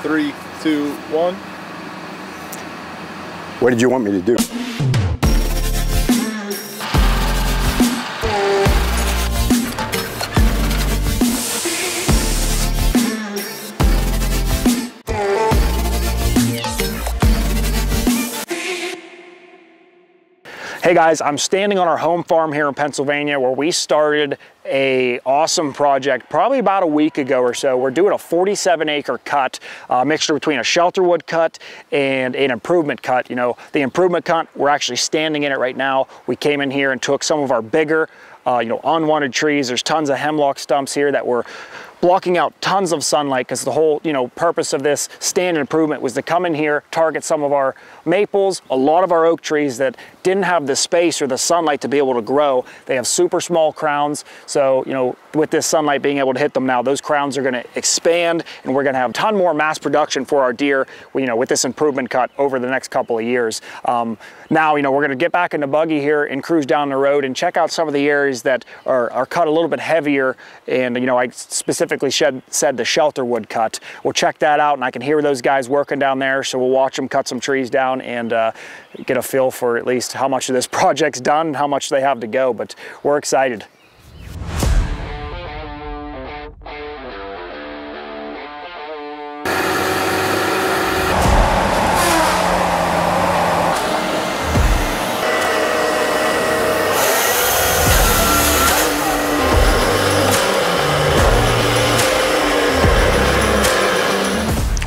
3, 2, 1. What did you want me to do? Hey guys, I'm standing on our home farm here in Pennsylvania where we started a awesome project probably about a week ago or so. We're doing a 47-acre cut, mixture between a Shelterwood cut and an improvement cut. You know, the improvement cut, we're actually standing in it right now. We came in here and took some of our bigger, unwanted trees. There's tons of hemlock stumps here that were blocking out tons of sunlight, because the whole purpose of this stand improvement was to come in here, target some of our maples, a lot of our oak trees that didn't have the space or the sunlight to be able to grow. They have super small crowns, so with this sunlight being able to hit them now, those crowns are going to expand, and we're going to have a ton more mass production for our deer with this improvement cut over the next couple of years. Now we're going to get back in the buggy here and cruise down the road and check out some of the areas that are cut a little bit heavier, and I specifically said the Shelterwood cut. We'll check that out, and I can hear those guys working down there, so we'll watch them cut some trees down and get a feel for at least how much of this project's done and how much they have to go, but we're excited.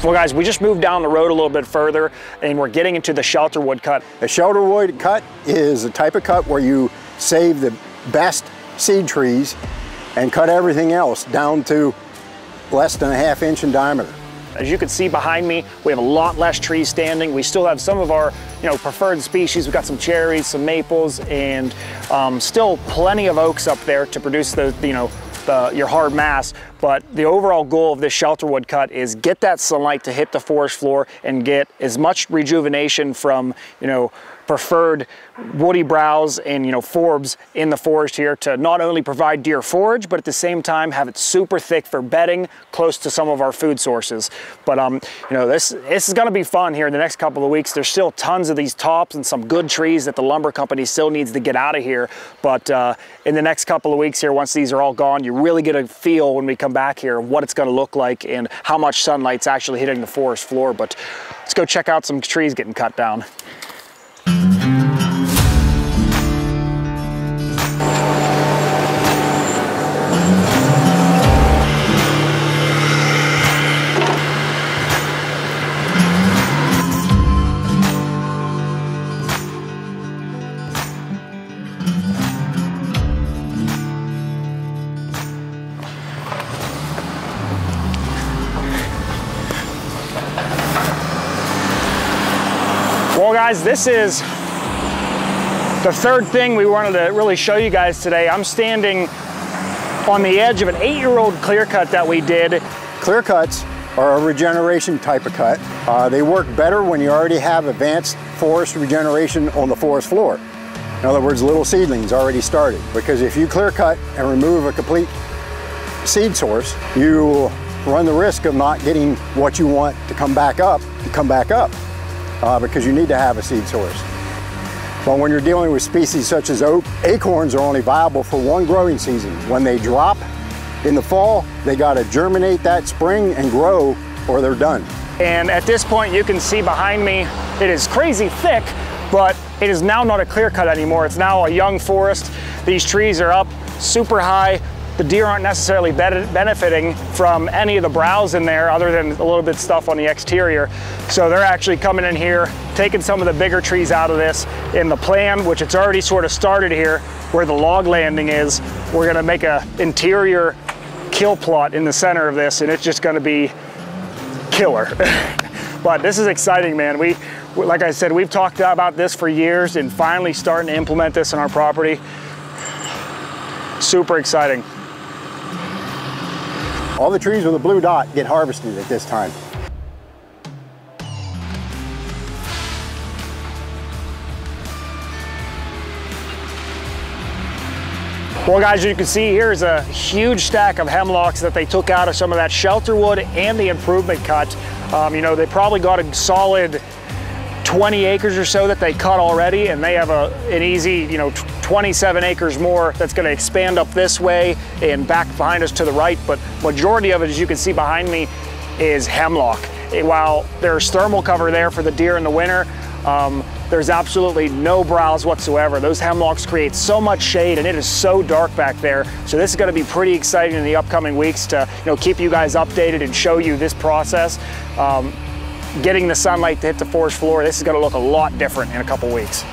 Well guys, we just moved down the road a little bit further and we're getting into the Shelterwood cut. A Shelterwood cut is a type of cut where you save the best seed trees and cut everything else down to less than a ½ inch in diameter. As you can see behind me, we have a lot less trees standing. We still have some of our preferred species. We've got some cherries, some maples, and still plenty of oaks up there to produce your hard mass. But the overall goal of this Shelterwood cut is get that sunlight to hit the forest floor and get as much rejuvenation from preferred woody browse and forbs in the forest here to not only provide deer forage, but at the same time have it super thick for bedding close to some of our food sources. But this is going to be fun here in the next couple of weeks. There's still tons of these tops and some good trees that the lumber company still needs to get out of here. But in the next couple of weeks here, once these are all gone, you really get a feel when we come back here what it's going to look like and how much sunlight's actually hitting the forest floor. But let's go check out some trees getting cut down. Well guys, this is the third thing we wanted to really show you guys today. I'm standing on the edge of an 8-year-old clear cut that we did. Clear cuts are a regeneration type of cut. They work better when you already have advanced forest regeneration on the forest floor. In other words, little seedlings already started. Because if you clear cut and remove a complete seed source, you run the risk of not getting what you want to come back up, because you need to have a seed source. But when you're dealing with species such as oak, acorns are only viable for one growing season. When they drop in the fall, they gotta germinate that spring and grow or they're done. And at this point, you can see behind me, it is crazy thick, but it is now not a clear cut anymore. It's now a young forest. These trees are up super high. The deer aren't necessarily benefiting from any of the browse in there other than a little bit stuff on the exterior. So they're actually coming in here, taking some of the bigger trees out of this. In the plan, which it's already sort of started here, where the log landing is, we're gonna make an interior kill plot in the center of this, and it's just gonna be killer. But this is exciting, man. Like I said, we've talked about this for years and finally starting to implement this on our property. Super exciting. All the trees with a blue dot get harvested at this time. Well guys, you can see here's a huge stack of hemlocks that they took out of some of that Shelterwood and the improvement cut. You know, they probably got a solid 20 acres or so that they cut already, and they have an easy, you know, 27 acres more that's going to expand up this way and back behind us to the right. But majority of it, as you can see behind me, is hemlock. While there's thermal cover there for the deer in the winter, there's absolutely no browse whatsoever. Those hemlocks create so much shade, and it is so dark back there. So this is going to be pretty exciting in the upcoming weeks to, you know, keep you guys updated and show you this process. Getting the sunlight to hit the forest floor, this is going to look a lot different in a couple weeks.